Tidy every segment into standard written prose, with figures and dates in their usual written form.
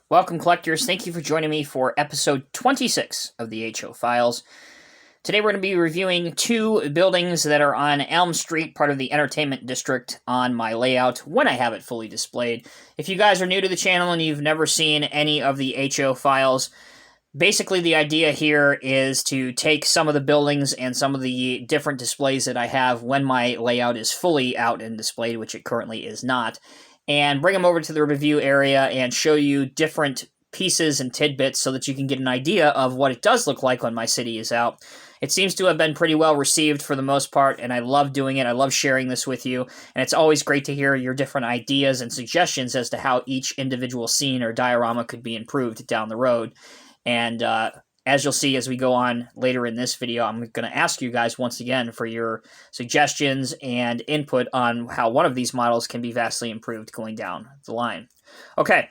Welcome, collectors. Thank you for joining me for episode 26 of the HO Files. Today we're going to be reviewing two buildings that are on Elm Street, part of the entertainment district, on my layout when I have it fully displayed. If you guys are new to the channel and you've never seen any of the HO Files, basically the idea here is to take some of the buildings and some of the different displays that I have when my layout is fully out and displayed, which it currently is not, and bring them over to the review area and show you different pieces and tidbits so that you can get an idea of what it does look like when my city is out. It seems to have been pretty well received for the most part, and I love doing it. I love sharing this with you, and it's always great to hear your different ideas and suggestions as to how each individual scene or diorama could be improved down the road. And as you'll see as we go on later in this video, I'm going to ask you guys once again for your suggestions and input on how one of these models can be vastly improved going down the line. Okay,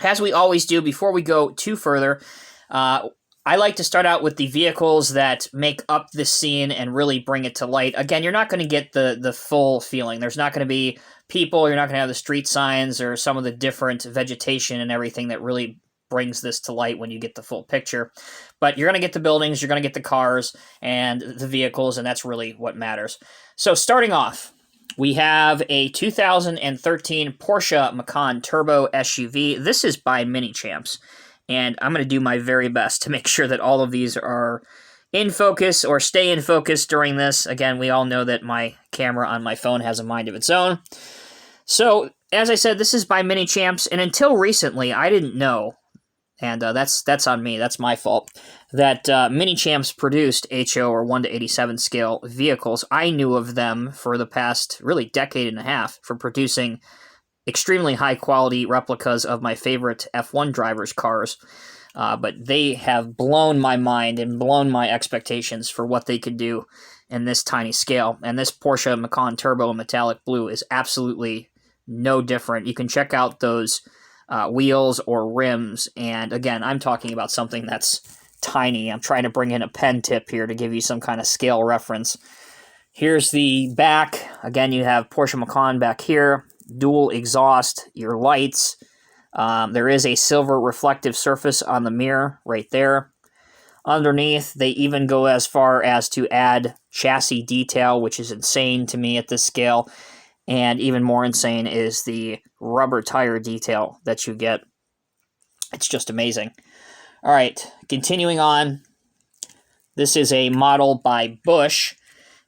as we always do, before we go too further, I like to start out with the vehicles that make up this scene and really bring it to light. Again, you're not going to get the full feeling. There's not going to be people, you're not going to have the street signs or some of the different vegetation and everything that really brings this to light when you get the full picture. But you're going to get the buildings, you're going to get the cars and the vehicles, and that's really what matters. So starting off, we have a 2013 Porsche Macan Turbo SUV. This is by Mini Champs, and I'm going to do my very best to make sure that all of these are in focus or stay in focus during this. Again, we all know that my camera on my phone has a mind of its own. So, as I said, this is by Mini Champs, and until recently, I didn't know, and that's on me, that's my fault, that Mini Champs produced HO or 1:87 scale vehicles. I knew of them for the past, really, decade and a half for producing extremely high-quality replicas of my favorite F1 drivers' cars, but they have blown my mind and blown my expectations for what they could do in this tiny scale. And this Porsche Macan Turbo Metallic Blue is absolutely no different. You can check out those wheels or rims, and again, I'm talking about something that's tiny. I'm trying to bring in a pen tip here to give you some kind of scale reference. Here's the back. Again, you have Porsche Macan back here, dual exhaust, your lights. There is a silver reflective surface on the mirror right there. Underneath, they even go as far as to add chassis detail, which is insane to me at this scale. And even more insane is the rubber tire detail that you get. It's just amazing. All right, continuing on. This is a model by Busch,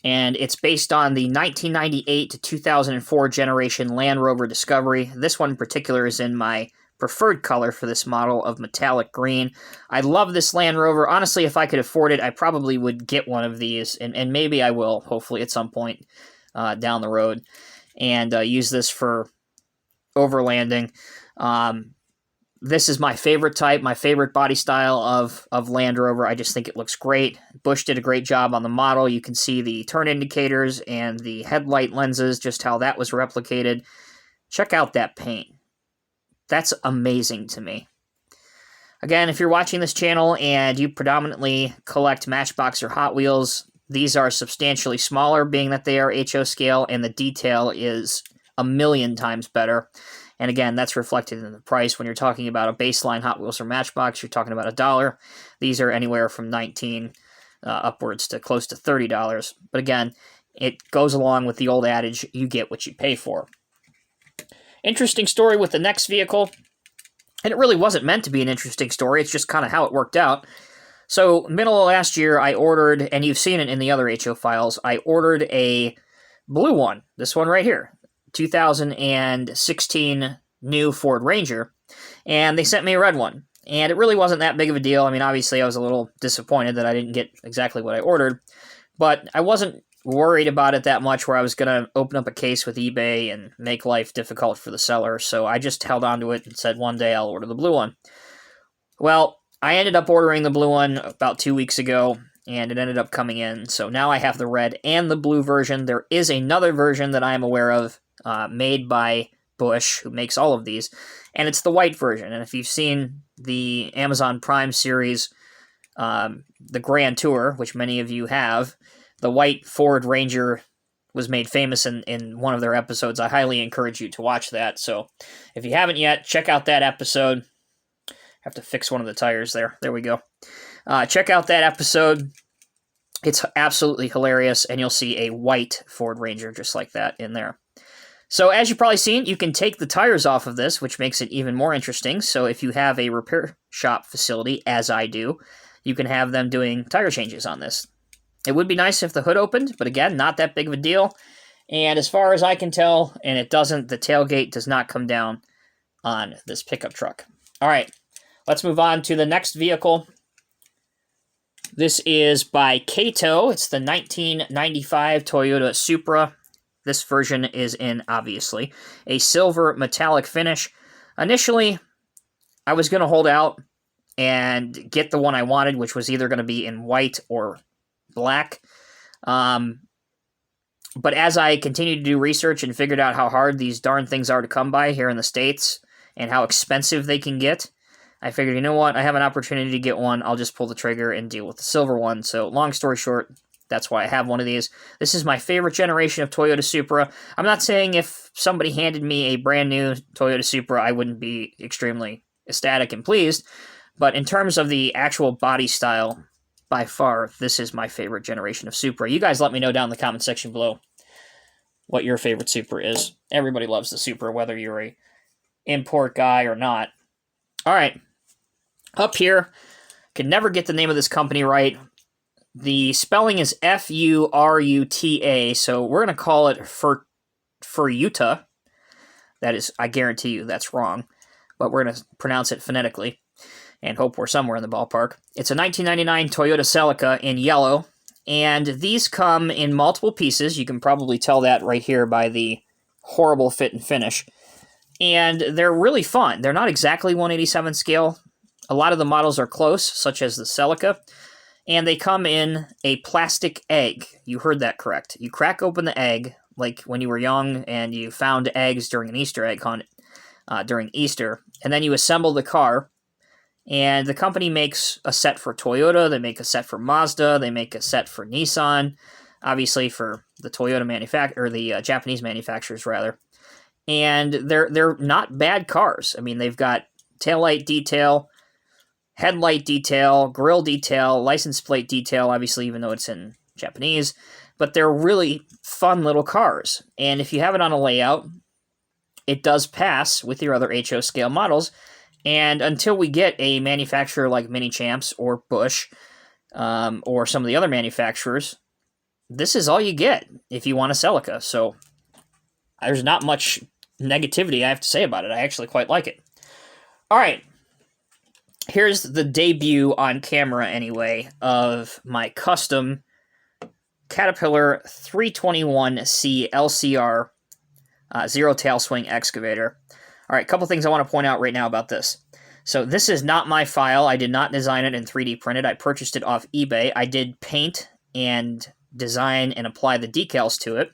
and it's based on the 1998 to 2004 generation Land Rover Discovery. This one in particular is in my preferred color for this model of metallic green. I love this Land Rover. Honestly, if I could afford it, I probably would get one of these, and maybe I will, hopefully at some point down the road, and use this for overlanding. This is my favorite type, my favorite body style of Land Rover. I just think it looks great. Busch did a great job on the model. You can see the turn indicators and the headlight lenses, just how that was replicated. Check out that paint. That's amazing to me. Again, if you're watching this channel and you predominantly collect Matchbox or Hot Wheels, these are substantially smaller, being that they are HO scale, and the detail is a million times better. And again, that's reflected in the price. When you're talking about a baseline Hot Wheels or Matchbox, you're talking about $1. These are anywhere from $19 upwards to close to $30. But again, it goes along with the old adage, you get what you pay for. Interesting story with the next vehicle. And it really wasn't meant to be an interesting story. It's just kind of how it worked out. So, middle of last year, I ordered, and you've seen it in the other HO files, I ordered a blue one. This one right here. 2016 new Ford Ranger, and they sent me a red one. And it really wasn't that big of a deal. I mean, obviously, I was a little disappointed that I didn't get exactly what I ordered, but I wasn't worried about it that much where I was going to open up a case with eBay and make life difficult for the seller, so I just held on to it and said one day I'll order the blue one. Well, I ended up ordering the blue one about 2 weeks ago, and it ended up coming in, so now I have the red and the blue version. There is another version that I am aware of, made by Busch, who makes all of these, and it's the white version. And if you've seen the Amazon Prime series, the Grand Tour, which many of you have, the white Ford Ranger was made famous in one of their episodes. I highly encourage you to watch that. So if you haven't yet, check out that episode. Have to fix one of the tires there. There we go. Check out that episode. It's absolutely hilarious, and you'll see a white Ford Ranger just like that in there. So as you've probably seen, you can take the tires off of this, which makes it even more interesting. So if you have a repair shop facility, as I do, you can have them doing tire changes on this. It would be nice if the hood opened, but again, not that big of a deal. And as far as I can tell, and it doesn't, the tailgate does not come down on this pickup truck. All right, let's move on to the next vehicle. This is by Kato. It's the 1995 Toyota Supra. This version is in, obviously, a silver metallic finish. Initially, I was going to hold out and get the one I wanted, which was either going to be in white or black. But as I continued to do research and figured out how hard these darn things are to come by here in the States and how expensive they can get, I figured, you know what, I have an opportunity to get one. I'll just pull the trigger and deal with the silver one. So long story short, that's why I have one of these. This is my favorite generation of Toyota Supra. I'm not saying if somebody handed me a brand new Toyota Supra, I wouldn't be extremely ecstatic and pleased. But in terms of the actual body style, by far, this is my favorite generation of Supra. You guys let me know down in the comment section below what your favorite Supra is. Everybody loves the Supra, whether you're a import guy or not. All right. Up here, can never get the name of this company right. The spelling is F-U-R-U-T-A, so we're going to call it Furuta. That is, I guarantee you that's wrong, but we're going to pronounce it phonetically and hope we're somewhere in the ballpark. It's a 1999 Toyota Celica in yellow, and these come in multiple pieces. You can probably tell that right here by the horrible fit and finish. And they're really fun. They're not exactly 1/87 scale. A lot of the models are close, such as the Celica. And they come in a plastic egg. You heard that correct. You crack open the egg, like when you were young and you found eggs during an Easter egg hunt during Easter. And then you assemble the car. And the company makes a set for Toyota. They make a set for Mazda. They make a set for Nissan. Obviously for the Toyota manufacturer, or the Japanese manufacturers, rather. And they're not bad cars. I mean, they've got taillight detail, headlight detail, grille detail, license plate detail, obviously, even though it's in Japanese. But they're really fun little cars. And if you have it on a layout, it does pass with your other HO scale models. And until we get a manufacturer like Mini Champs or Busch, or some of the other manufacturers, this is all you get if you want a Celica. So there's not much negativity I have to say about it. I actually quite like it. All right. Here's the debut on camera, anyway, of my custom Caterpillar 321C LCR zero tail swing excavator. All right, a couple things I want to point out right now about this. So this is not my file. I did not design it and 3D print it. I purchased it off eBay. I did paint and design and apply the decals to it,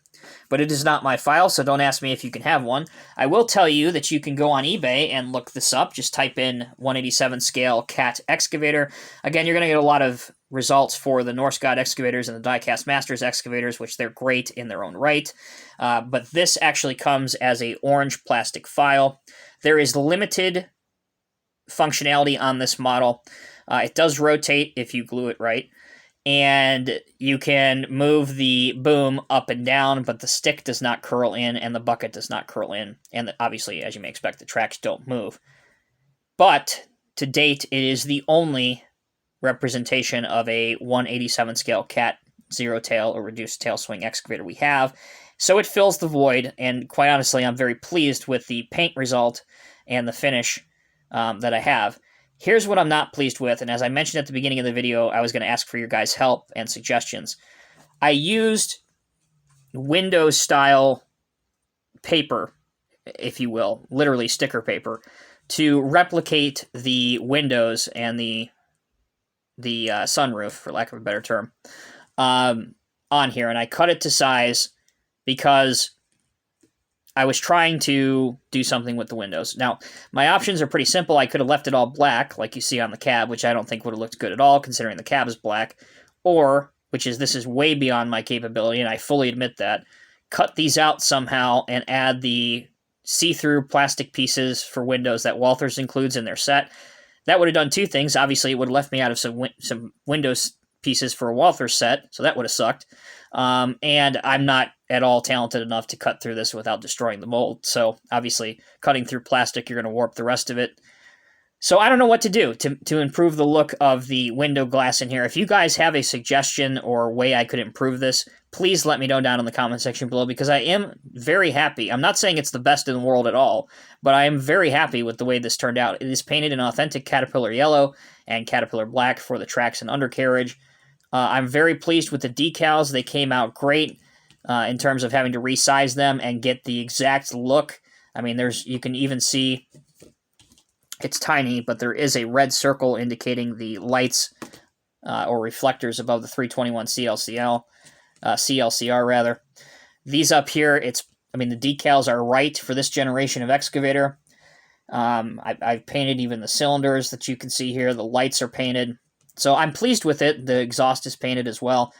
but it is not my file, so don't ask me if you can have one. I will tell you that you can go on eBay and look this up. Just type in 187 scale cat excavator. Again, you're going to get a lot of results for the Norscot excavators and the Diecast Masters excavators, which they're great in their own right. But this actually comes as a orange plastic file. There is limited functionality on this model. It does rotate if you glue it right. And you can move the boom up and down, but the stick does not curl in and the bucket does not curl in. And obviously, as you may expect, the tracks don't move. But to date, it is the only representation of a 187 scale cat zero tail or reduced tail swing excavator we have. So it fills the void, and quite honestly, I'm very pleased with the paint result and the finish that I have. Here's what I'm not pleased with, and as I mentioned at the beginning of the video, I was going to ask for your guys' help and suggestions. I used Windows-style paper, if you will, literally sticker paper, to replicate the windows and the sunroof, for lack of a better term, on here. And I cut it to size because I was trying to do something with the windows. Now, my options are pretty simple. I could have left it all black, like you see on the cab, which I don't think would have looked good at all, considering the cab is black. Or, this is way beyond my capability, and I fully admit that, cut these out somehow and add the see-through plastic pieces for windows that Walthers includes in their set. that would have done two things. Obviously, it would have left me out of some Windows pieces for a Walther set, so that would have sucked. And I'm not at all talented enough to cut through this without destroying the mold. So obviously, cutting through plastic, you're going to warp the rest of it. So I don't know what to do to improve the look of the window glass in here. If you guys have a suggestion or way I could improve this, please let me know down in the comment section below, because I am very happy. I'm not saying it's the best in the world at all, but I am very happy with the way this turned out. It is painted in authentic Caterpillar yellow and Caterpillar black for the tracks and undercarriage. I'm very pleased with the decals. They came out great in terms of having to resize them and get the exact look. I mean, you can even see it's tiny, but there is a red circle indicating the lights or reflectors above the 321 CLCR rather. These up here, the decals are right for this generation of excavator. I've painted even the cylinders that you can see here. The lights are painted. So I'm pleased with it. The exhaust is painted as well.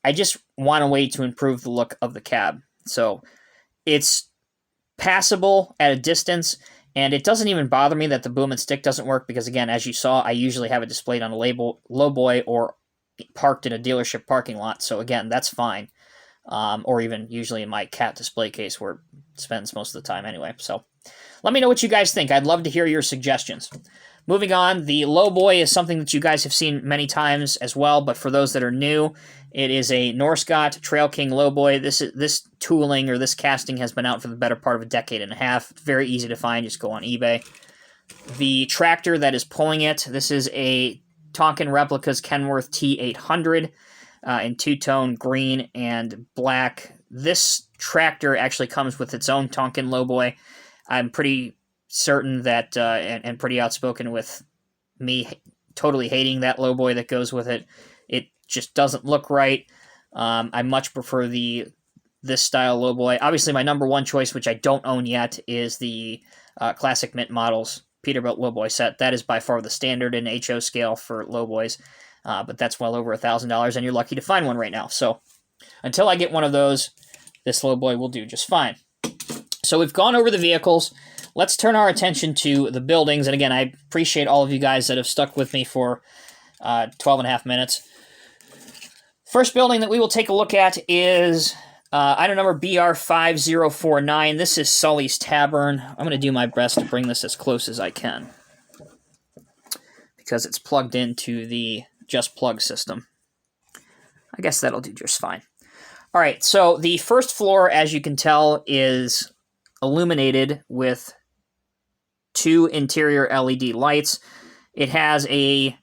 I just want a way to improve the look of the cab. So it's passable at a distance, and it doesn't even bother me that the boom and stick doesn't work, because again, as you saw, I usually have it displayed on a Lowboy or parked in a dealership parking lot. So again, that's fine. Or even usually in my cat display case where it spends most of the time anyway. So let me know what you guys think. I'd love to hear your suggestions. Moving on, the Lowboy is something that you guys have seen many times as well, but for those that are new, it is a Norscot Trail King Lowboy. This tooling or this casting has been out for the better part of a decade and a half. It's very easy to find. Just go on eBay. The tractor that is pulling it, this is a Tonkin Replicas Kenworth T800 in two-tone green and black. This tractor actually comes with its own Tonkin Lowboy. I'm pretty certain that, and pretty outspoken with me totally hating that Lowboy that goes with it. It just doesn't look right. I much prefer this style Lowboy. Obviously, my number one choice, which I don't own yet, is the Classic Mint Models Peterbilt Lowboy set. That is by far the standard in HO scale for Lowboys, but that's well over $1,000, and you're lucky to find one right now. So until I get one of those, this Lowboy will do just fine. So we've gone over the vehicles. Let's turn our attention to the buildings. And again, I appreciate all of you guys that have stuck with me for 12 and a half minutes. First building that we will take a look at is item number BR5049. This is Sully's Tavern. I'm going to do my best to bring this as close as I can, because it's plugged into the Just Plug system. I guess that'll do just fine. All right, so the first floor, as you can tell, is illuminated with two interior LED lights. It has a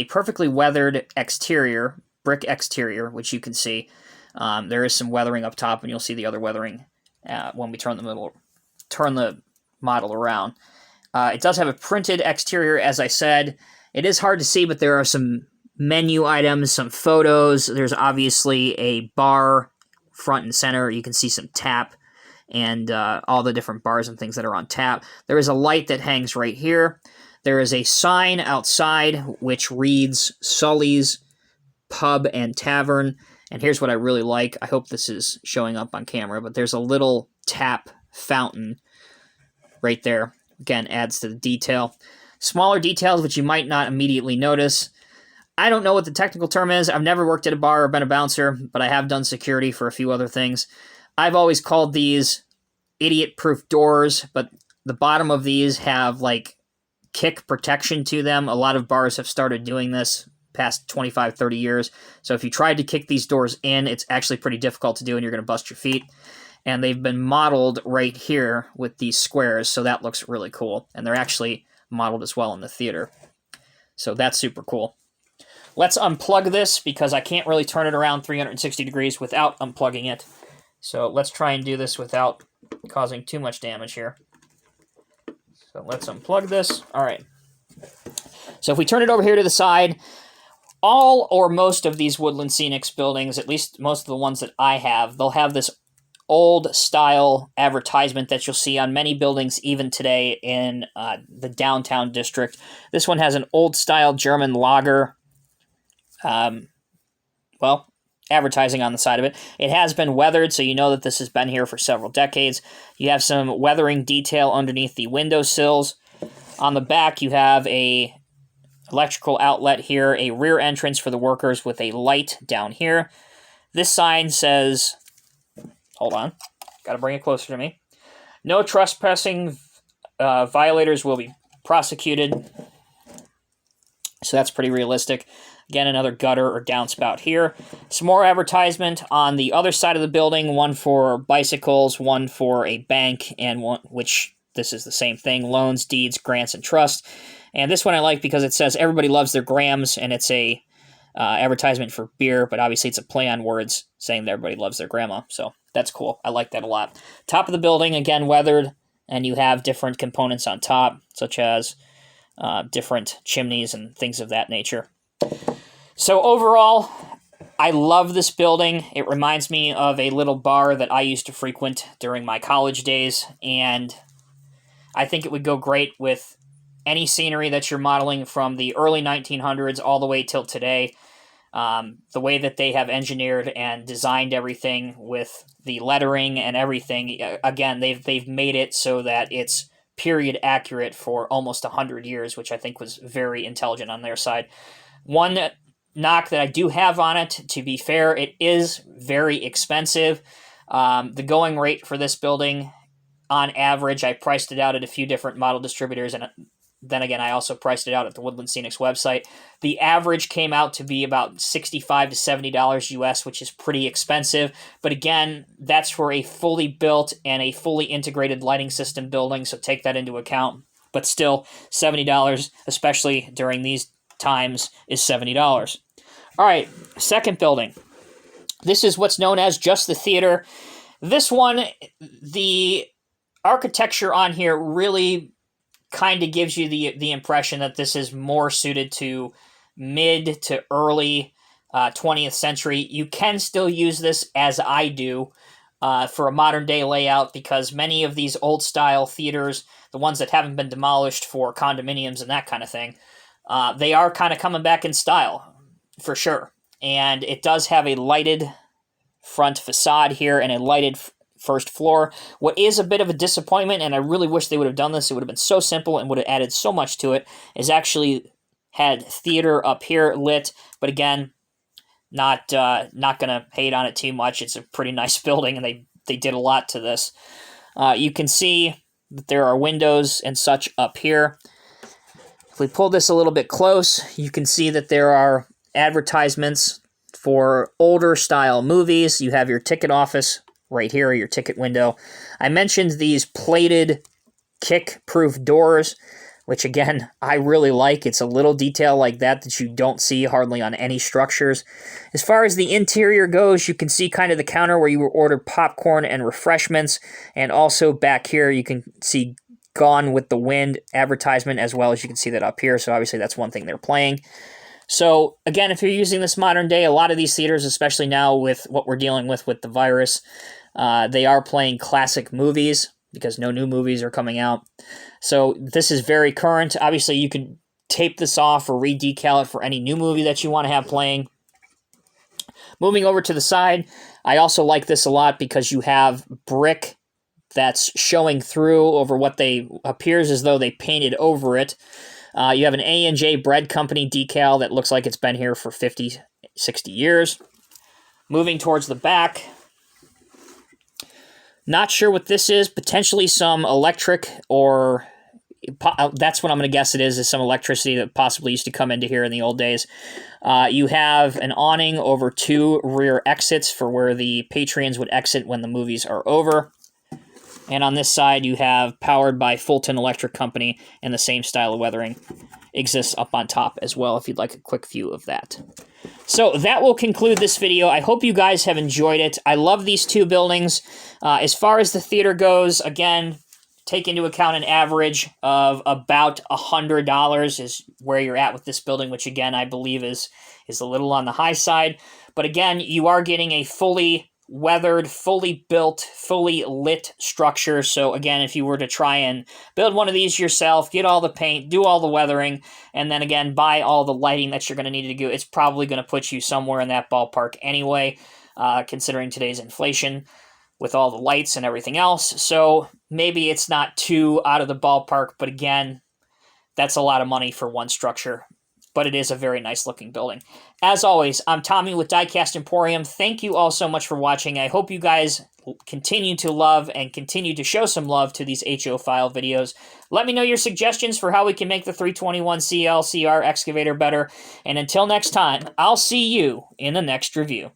perfectly weathered exterior, brick exterior, which you can see. There is some weathering up top, and you'll see the other weathering when we turn the model around. It does have a printed exterior, as I said. It is hard to see, but there are some menu items, some photos. There's obviously a bar front and center. You can see some tap and all the different bars and things that are on tap. There is a light that hangs right here. There is a sign outside which reads Sully's Pub and Tavern. And here's what I really like. I hope this is showing up on camera, but there's a little tap fountain right there. Again, adds to the detail. Smaller details which you might not immediately notice. I don't know what the technical term is. I've never worked at a bar or been a bouncer, but I have done security for a few other things. I've always called these idiot-proof doors, but the bottom of these have, like, kick protection to them. A lot of bars have started doing this past 25, 30 years. So if you tried to kick these doors in, it's actually pretty difficult to do, and you're going to bust your feet. And they've been modeled right here with these squares, so that looks really cool. And they're actually modeled as well in the theater. So that's super cool. Let's unplug this, because I can't really turn it around 360 degrees without unplugging it. So let's try and do this without causing too much damage here. So let's unplug this. All right. So if we turn it over here to the side, all or most of these Woodland Scenics buildings, at least most of the ones that I have, they'll have this old style advertisement that you'll see on many buildings even today in the downtown district. This one has an old style German lager. Well, advertising on the side of it. It has been weathered, so you know that this has been here for several decades. You have some weathering detail underneath the windowsills. On the back, you have a electrical outlet here, a rear entrance for the workers with a light down here. This sign says, hold on, gotta bring it closer to me. No trespassing, violators will be prosecuted. So that's pretty realistic. Again, another gutter or downspout here. Some more advertisement on the other side of the building, one for bicycles, one for a bank, and one, which this is the same thing, loans, deeds, grants, and trust. And this one I like because it says everybody loves their grams, and it's a advertisement for beer, but obviously it's a play on words saying that everybody loves their grandma. So that's cool. I like that a lot. Top of the building, again, weathered, and you have different components on top, such as different chimneys and things of that nature. So overall, I love this building. It reminds me of a little bar that I used to frequent during my college days, and I think it would go great with any scenery that you're modeling from the early 1900s all the way till today. The way that they have engineered and designed everything with the lettering and everything, again, they've made it so that it's period accurate for almost 100 years, which I think was very intelligent on their side. One knock that I do have on it, to be fair, it is very expensive. The going rate for this building, on average, I priced it out at a few different model distributors, and then again, I also priced it out at the Woodland Scenics website. The average came out to be about $65 to $70 US, which is pretty expensive. But again, that's for a fully built and a fully integrated lighting system building, so take that into account. But still, $70, especially during these times, is $70. All right, second building. This is what's known as just the theater. This one, the architecture on here really kind of gives you the impression that this is more suited to mid to early 20th century. You can still use this, as I do, for a modern day layout, because many of these old style theaters, the ones that haven't been demolished for condominiums and that kind of thing, they are kind of coming back in style, for sure. And it does have a lighted front facade here and a lighted first floor. What is a bit of a disappointment, and I really wish they would have done this, it would have been so simple and would have added so much to it, is actually had theater up here lit. But again, not gonna hate on it too much. It's a pretty nice building, and they did a lot to this. You can see that there are windows and such up here. If we pull this a little bit close, you can see that there are advertisements for older style movies. You have your ticket office right here, your ticket window. I mentioned these plated kick-proof doors, which again, I really like. It's a little detail like that you don't see hardly on any structures. As far as the interior goes, you can see kind of the counter where you order popcorn and refreshments, and also back here you can see Gone with the Wind advertisement, as well as you can see that up here, so obviously that's one thing they're playing. So again, if you're using this modern day, a lot of these theaters, especially now with what we're dealing with the virus, they are playing classic movies because no new movies are coming out. So this is very current. Obviously, you can tape this off or re-decal it for any new movie that you want to have playing. Moving over to the side, I also like this a lot because you have brick that's showing through over what appears as though they painted over it. You have an A&J Bread Company decal that looks like it's been here for 50, 60 years. Moving towards the back. Not sure what this is. Potentially some electric, or that's what I'm going to guess it is some electricity that possibly used to come into here in the old days. You have an awning over two rear exits for where the patrons would exit when the movies are over. And on this side, you have powered by Fulton Electric Company, and the same style of weathering exists up on top as well, if you'd like a quick view of that. So that will conclude this video. I hope you guys have enjoyed it. I love these two buildings. As far as the theater goes, again, take into account an average of about $100 is where you're at with this building, which again, I believe is a little on the high side. But again, you are getting a fully weathered, fully built, fully lit structure. So again, if you were to try and build one of these yourself, get all the paint, do all the weathering, and then again, buy all the lighting that you're going to need to do, it's probably going to put you somewhere in that ballpark anyway, considering today's inflation with all the lights and everything else. So maybe it's not too out of the ballpark, but again, that's a lot of money for one structure. But it is a very nice looking building. As always, I'm Tommy with Diecast Emporium. Thank you all so much for watching. I hope you guys continue to love and continue to show some love to these HO file videos. Let me know your suggestions for how we can make the 321 CL CR excavator better. And until next time, I'll see you in the next review.